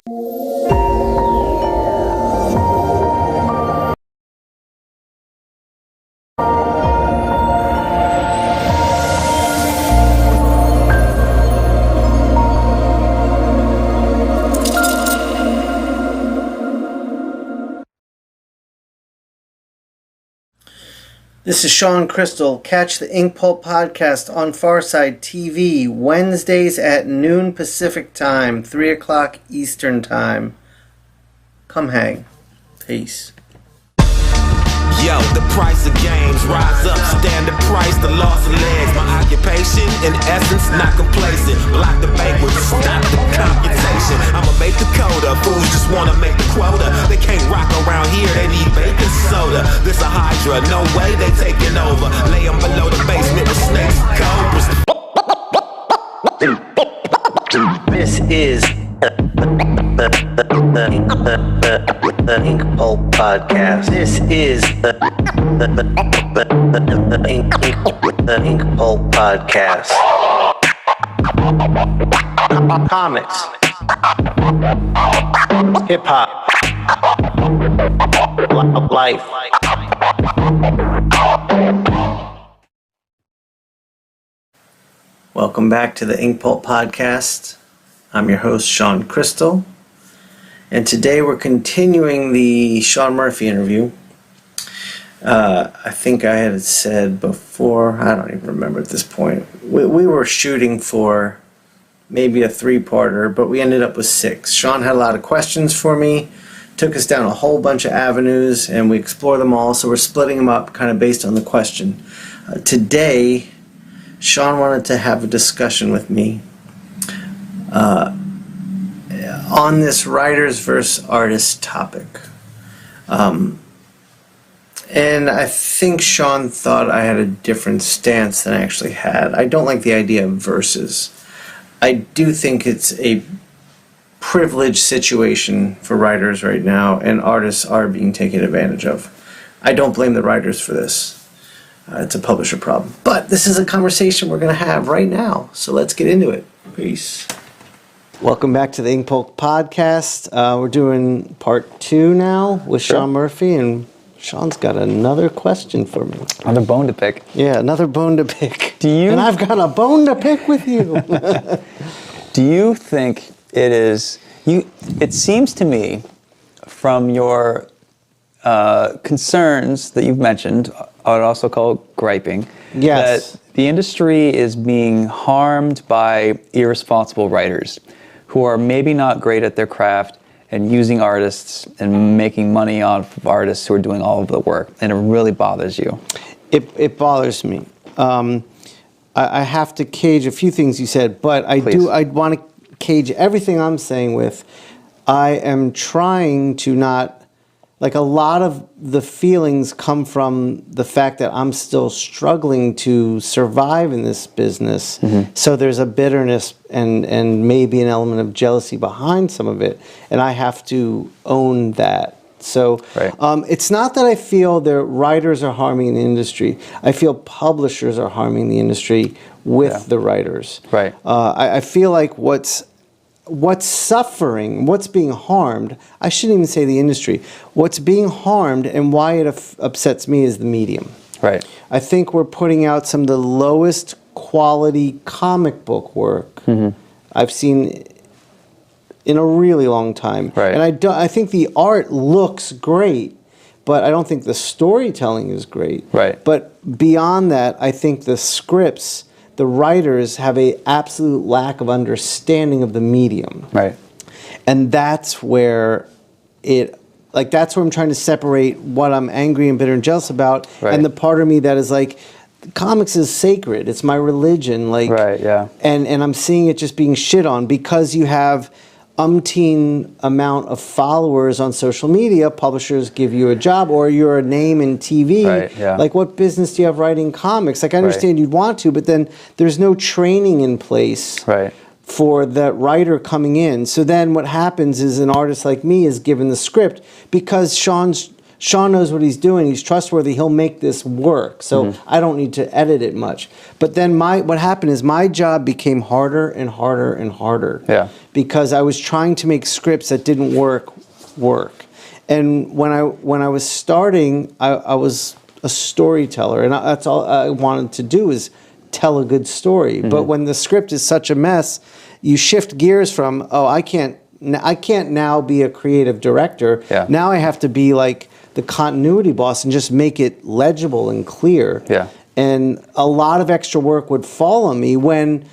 This is Shawn Crystal. Catch the Inkpulp podcast on PharcydeTV Wednesdays at noon Pacific time, 3 o'clock Eastern time. Come hang. Peace. Yo, the price of games, rise up, stand the price, the loss of legs. My occupation, in essence, not complacent. Block the banquet, stop the computation. I'ma make the coda, fools just wanna make the quota. They can't rock around here, they need baking soda. This a hydra, no way they taking over. Lay them below the basement with snakes and cobras. This is the Inkpulp podcast. This is the Inkpulp podcast. Comics, hip hop, life. Welcome back to the Inkpulp podcast. I'm your host, Shawn Crystal, and today we're continuing the Shawn Murphy interview. I think I had said before, I don't even remember at this point, we were shooting for maybe a 3-parter, but we ended up with 6. Shawn had a lot of questions for me, took us down a whole bunch of avenues, and we explored them all, so we're splitting them up kind of based on the question. Today, Shawn wanted to have a discussion with me on this writers versus artists topic. And I think Shawn thought I had a different stance than I actually had. I don't like the idea of versus. I do think it's a privileged situation for writers right now, and artists are being taken advantage of. I don't blame the writers for this. It's a publisher problem. But this is a conversation we're going to have right now, so let's get into it. Peace. Welcome back to the Inkpulp podcast. We're doing part 2 now with Shawn Murphy, and Shawn's got another question for me. Another bone to pick. Yeah, another bone to pick. And I've got a bone to pick with you. Do you think it is... It seems to me, from your concerns that you've mentioned, I would also call griping, yes, that the industry is being harmed by irresponsible writers who are maybe not great at their craft and using artists and making money off of artists who are doing all of the work, and it really bothers you. It bothers me. I have to cage a few things you said, but I want to cage everything I'm saying with, I am trying to not, like, a lot of the feelings come from the fact that I'm still struggling to survive in this business. Mm-hmm. So there's a bitterness and maybe an element of jealousy behind some of it. And I have to own that. So it's not that I feel that writers are harming the industry. I feel publishers are harming the industry with the writers. Right. I feel like what's suffering, what's being harmed, I shouldn't even say the industry, what's being harmed and why it upsets me is the medium. Right. I think we're putting out some of the lowest quality comic book work I've seen in a really long time. Right. And I think the art looks great, but I don't think the storytelling is great. Right. But beyond that, I think the scripts, the writers have an absolute lack of understanding of the medium. Right. And that's where that's where I'm trying to separate what I'm angry and bitter and jealous about, and the part of me that is like, comics is sacred. It's my religion. Like, and I'm seeing it just being shit on because you have umpteen amount of followers on social media. Publishers give you a job, or you're a name in TV. Like, what business do you have writing comics? Like, I understand you'd want to, but then there's no training in place for that writer coming in. So then what happens is an artist like me is given the script because Shawn's Shawn knows what he's doing. He's trustworthy. He'll make this work. So I don't need to edit it much. But then what happened is my job became harder and harder and harder. Yeah. Because I was trying to make scripts that didn't work. And when I was starting, I was a storyteller, and that's all I wanted to do is tell a good story. But when the script is such a mess, you shift gears from, I can't now be a creative director. Yeah. Now I have to be like the continuity boss and just make it legible and clear. Yeah. And a lot of extra work would fall on me when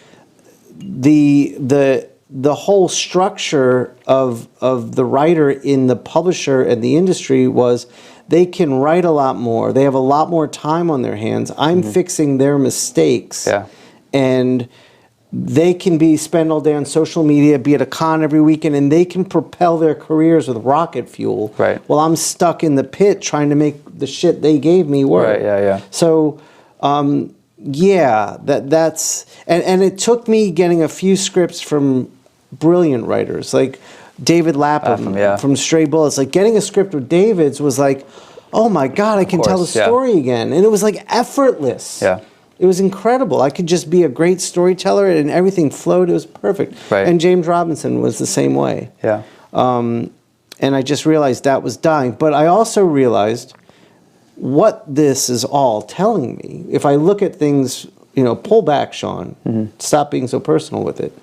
the whole structure of the writer in the publisher and the industry was they can write a lot more. They have a lot more time on their hands. I'm fixing their mistakes. Yeah. And they can spend all day on social media, be at a con every weekend, and they can propel their careers with rocket fuel. Right. While I'm stuck in the pit trying to make the shit they gave me work. Right, yeah. So, that's and it took me getting a few scripts from brilliant writers like David Lapham from Stray Bullets. Like getting a script with David's was like, oh my God, I can tell the story again. And it was like effortless. Yeah. It was incredible. I could just be a great storyteller and everything flowed. It was perfect. Right. And James Robinson was the same way. Yeah. And I just realized that was dying. But I also realized what this is all telling me. If I look at things, pull back, Shawn. Stop being so personal with it.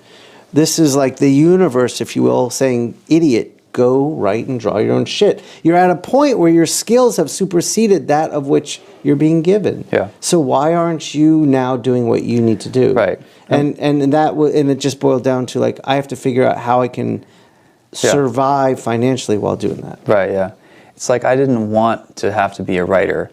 This is like the universe, if you will, saying, idiot, go write and draw your own shit. You're at a point where your skills have superseded that of which you're being given. Yeah. So why aren't you now doing what you need to do? Right. And it just boiled down to like, I have to figure out how I can survive financially while doing that. Right, yeah. It's like I didn't want to have to be a writer,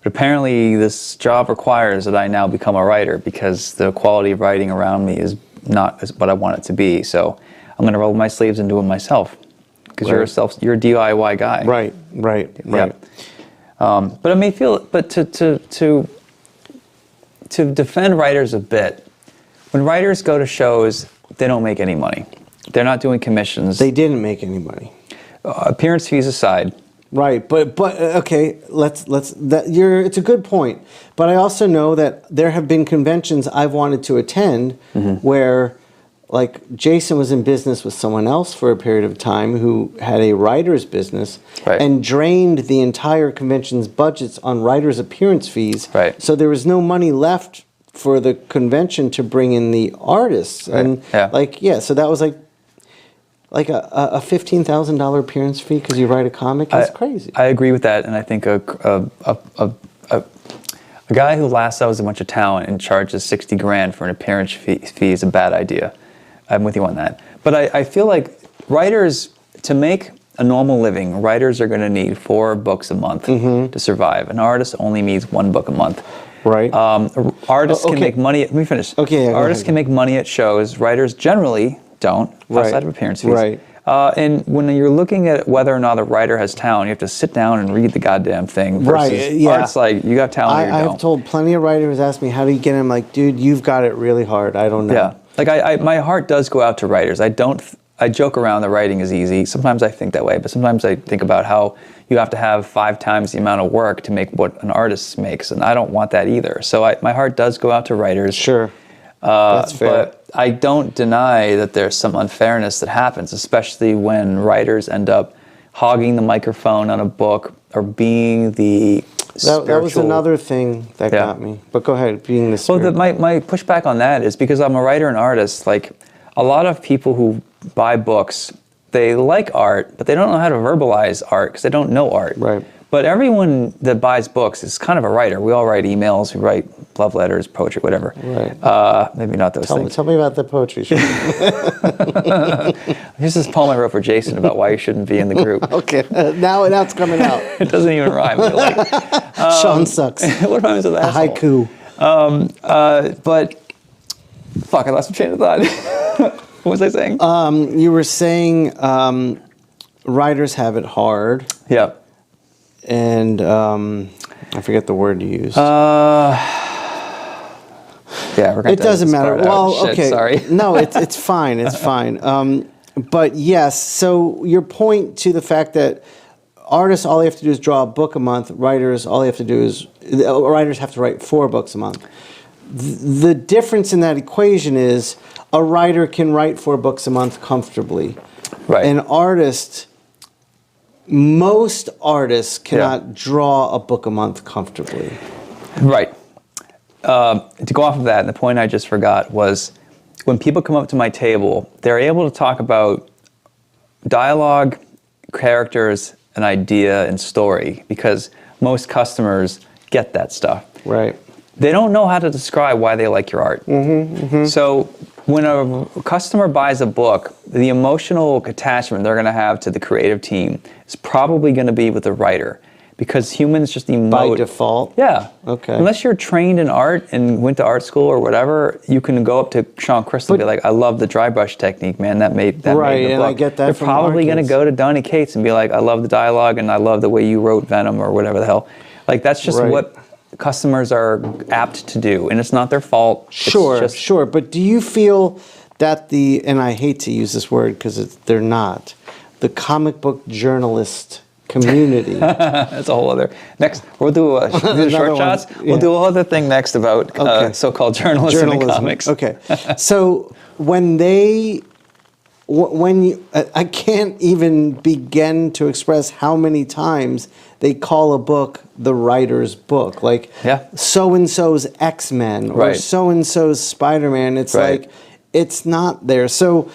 but apparently this job requires that I now become a writer because the quality of writing around me is not what I want it to be. So I'm going to roll my sleeves and do it myself because you're a DIY guy. Right. Yeah. But I may feel, but to defend writers a bit, when writers go to shows, they don't make any money. They're not doing commissions. They didn't make any money. Appearance fees aside. Right, but okay, it's a good point. But I also know that there have been conventions I've wanted to attend where, like, Jason was in business with someone else for a period of time who had a writer's business and drained the entire convention's budgets on writers' appearance fees. Right. So there was no money left for the convention to bring in the artists. And so that was like a $15,000 appearance fee because you write a comic is crazy. I agree with that, and I think a guy who lassos a bunch of talent and charges $60,000 for an appearance fee is a bad idea. I'm with you on that. But I feel like writers, to make a normal living, writers are going to need 4 books a month to survive. An artist only needs 1 book a month. Right. Artists can make money. Let me finish. Okay. Artists can make money at shows. Writers generally don't, outside of appearance fees. Right. And when you're looking at whether or not a writer has talent, you have to sit down and read the goddamn thing. Versus art's like, you got talent or you don't. I've told plenty of writers ask me, how do you get in? I'm like, dude, you've got it really hard. I don't know. Yeah. Like my heart does go out to writers. I joke around that writing is easy. Sometimes I think that way, but sometimes I think about how you have to have 5 times the amount of work to make what an artist makes, and I don't want that either. So my heart does go out to writers. Sure. That's fair. But I don't deny that there's some unfairness that happens, especially when writers end up hogging the microphone on a book or being the That was another thing that got me. But go ahead, being the spiritual. Well, my pushback on that is because I'm a writer and artist, like a lot of people who buy books, they like art, but they don't know how to verbalize art because they don't know art. Right. But everyone that buys books is kind of a writer. We all write emails, we write love letters, poetry, whatever. Right. Maybe not those things. Tell me about the poetry. Here's this poem I wrote for Jason about why you shouldn't be in the group. Okay, now it's coming out. It doesn't even rhyme. Shawn sucks. What rhymes with that? A haiku. But fuck, I lost my train of thought. What was I saying? You were saying writers have it hard. Yeah. And I forget the word you used. Yeah, we're it doesn't matter. Well, Shit, okay. Sorry. No, it's fine. It's fine. But yes, so your point to the fact that artists, all they have to do is draw a book a month. Writers, all they have to do is, writers have to write 4 books a month. The difference in that equation is a writer can write 4 books a month comfortably. Right. An artist, most artists cannot draw a book a month comfortably. Right. To go off of that, the point I just forgot was when people come up to my table, they're able to talk about dialogue, characters, an idea, and story because most customers get that stuff. Right. They don't know how to describe why they like your art. So when a customer buys a book, the emotional attachment they're going to have to the creative team is probably going to be with the writer because humans just emote. By default? Yeah. Okay. Unless you're trained in art and went to art school or whatever, you can go up to Shawn Crystal and be like, I love the dry brush technique, man. That made the book. And I get that They're from probably going to artists. go to Donny Cates and be like, I love the dialogue and I love the way you wrote Venom or whatever the hell. Like, that's just what customers are apt to do, and it's not their fault. Sure. But do you feel that and I hate to use this word because they're not, the comic book journalist community. That's a whole other. Next, we'll do short shots. We'll do a whole other thing next about so-called journalism in comics. Okay. So when I can't even begin to express how many times they call a book the writer's book. Like so-and-so's X-Men or so-and-so's Spider-Man. It's like, it's not there. So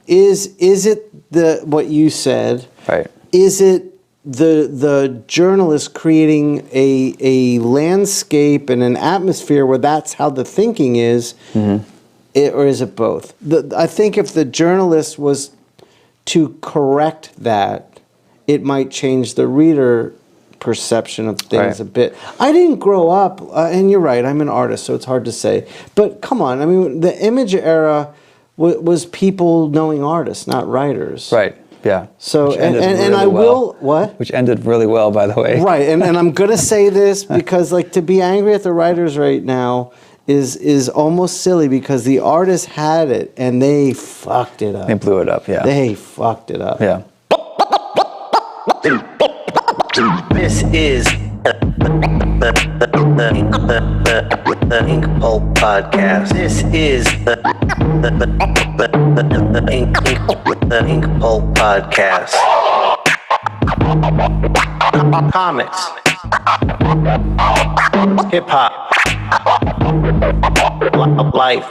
is it what you said? Right. Is it the journalist creating a landscape and an atmosphere where that's how the thinking is? Or is it both? I think if the journalist was to correct that, it might change the reader perception of things a bit. I didn't grow up, and you're right, I'm an artist, so it's hard to say. But come on, I mean, the image era was people knowing artists, not writers. Right, yeah. So, Which ended really well, by the way. Right, and I'm going to say this because, like, to be angry at the writers right now is almost silly because the artists had it and they fucked it up. They blew it up, yeah. They fucked it up. Yeah. This is the Inkpulp podcast. This is the Inkpulp podcast. Comics, hip hop, life.